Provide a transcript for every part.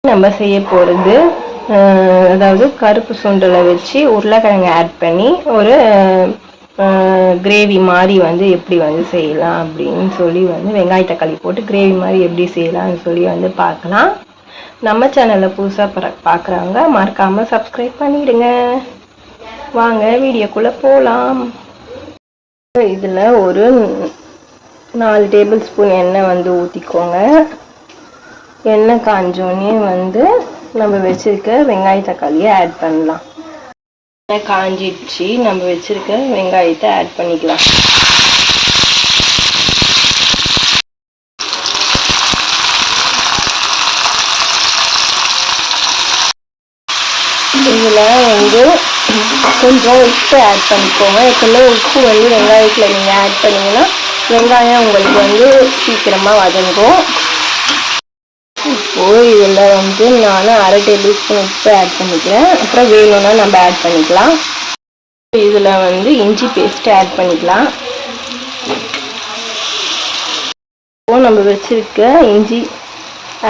நம்ம செய்ய போகிறது அதாவது கருப்பு சுண்டலை வச்சு உருளைக்கிழங்கு ஆட் பண்ணி ஒரு கிரேவி மாதிரி வந்து எப்படி வந்து செய்யலாம் அப்படின்னு சொல்லி வந்து வெங்காய தக்காளி போட்டு கிரேவி மாதிரி எப்படி செய்யலாம்னு சொல்லி வந்து பார்க்கலாம். நம்ம சேனலில் புதுசாக பார்க்குறவங்க மறக்காமல் சப்ஸ்கிரைப் பண்ணிவிடுங்க. வாங்க வீடியோக்குள்ளே போகலாம். இதில் ஒரு 4 டேபிள் ஸ்பூன் எண்ணெய் வந்து ஊற்றிக்கோங்க. எண்ணெய் காஞ்சோடனே வந்து நம்ம வச்சுருக்க வெங்காய தக்காளியை ஆட் பண்ணலாம். எண்ணெய் காஞ்சிடுச்சு, நம்ம வச்சுருக்க வெங்காயத்தை ஆட் பண்ணிக்கலாம். இதில் வந்து கொஞ்சம் உப்பு ஆட் பண்ணிக்கோங்க. எப்பவுமே உப்பு வந்து வெங்காயத்தில் நீங்கள் ஆட் பண்ணிங்கன்னா வெங்காயம் உங்களுக்கு வந்து சீக்கிரமாக வதங்கும். இப்போது இதில் வந்து நான் 1/2 டேபிள் ஸ்பூன் உப்பு ஆட் பண்ணிக்கிறேன். அப்புறம் வேணும்னா நம்ம ஆட் பண்ணிக்கலாம். இதில் வந்து இஞ்சி பேஸ்ட்டு ஆட் பண்ணிக்கலாம். இப்போது நம்ம வச்சுருக்க இஞ்சி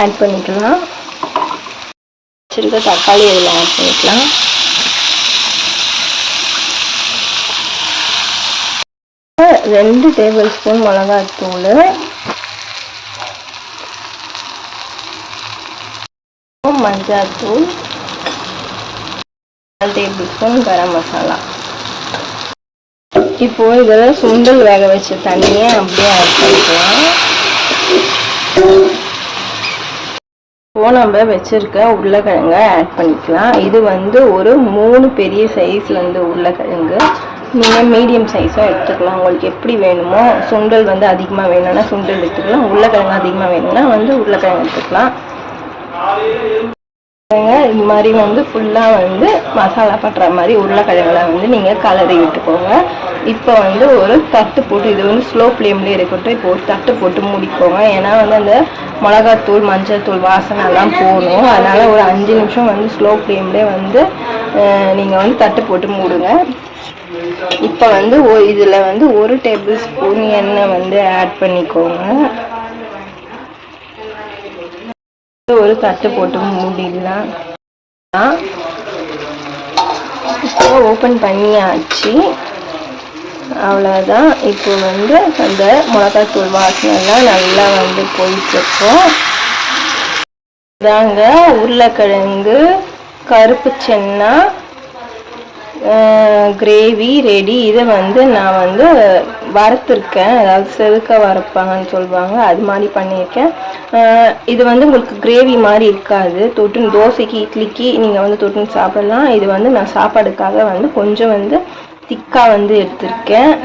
ஆட் பண்ணிக்கலாம். வச்சுருக்க தக்காளி இதில் ஆட் பண்ணிக்கலாம். ரெண்டு டேபிள் ஸ்பூன் மிளகாத்தூள், மஞ்சள்தூள், 1 டேபிள் ஸ்பூன் கரம் மசாலா. இப்போ இதில் சுண்டல் வேக வச்ச தண்ணியை அப்படியே ஆட் பண்ணிக்கலாம். இப்போ நம்ம வச்சிருக்க உருளைக்கிழங்க ஆட் பண்ணிக்கலாம். இது வந்து ஒரு 3 பெரிய சைஸ் வந்து உருளைக்கிழங்கு. நீங்கள் மீடியம் சைஸும் எடுத்துக்கலாம். உங்களுக்கு எப்படி வேணுமோ, சுண்டல் வந்து அதிகமாக வேணும்னா சுண்டல் எடுத்துக்கலாம், உருளைக்கிழங்கு அதிகமாக வேணும்னா வந்து உருளைக்கிழங்கு எடுத்துக்கலாம். இது மாதிரி வந்து ஃபுல்லாக வந்து மசாலா பட்டுற மாதிரி உருளைக்கிழங்குல வந்து நீங்கள் கலரி விட்டுக்கோங்க. இப்போ வந்து ஒரு தட்டு போட்டு, இது வந்து ஸ்லோ ஃப்ளேம்லேயே இருக்கட்டும். இப்போ ஒரு தட்டு போட்டு மூடிக்கோங்க. ஏன்னா வந்து அந்த மிளகாத்தூள் மஞ்சள் தூள் வாசனைலாம் போகணும். அதனால் ஒரு 5 நிமிஷம் வந்து ஸ்லோ ஃப்ளேம்லேயே வந்து நீங்கள் வந்து தட்டு போட்டு மூடுங்க. இப்போ வந்து இதில் வந்து 1 டேபிள் ஸ்பூன் எண்ணெய் வந்து ஆட் பண்ணிக்கோங்க. ஒரு தட்டு போட்டு மூடிடலாம். இப்போ ஓப்பன் பண்ணியாச்சு. அவ்வளோதான். இப்போ வந்து அந்த மிளகாத்தூள் வாசனைலாம் நல்லா வந்து போயிட்டுருக்கோம். இதாங்க உருளைக்கிழங்கு கருப்பு சென்னா கிரேவி ரெடி. இதை வந்து நான் வந்து வறுத்துருக்கேன், அதாவது செதுக்க வறுப்பாங்கன்னு சொல்லுவாங்க, அது மாதிரி பண்ணியிருக்கேன். இது வந்து உங்களுக்கு கிரேவி மாதிரி இருக்காது. தொட்டு தோசைக்கு இட்லிக்கு நீங்கள் வந்து தொட்டுன்னு சாப்பிடலாம். இது வந்து நான் சாப்பாடுக்காக வந்து கொஞ்சம் வந்து திக்காக வந்து எடுத்திருக்கேன்.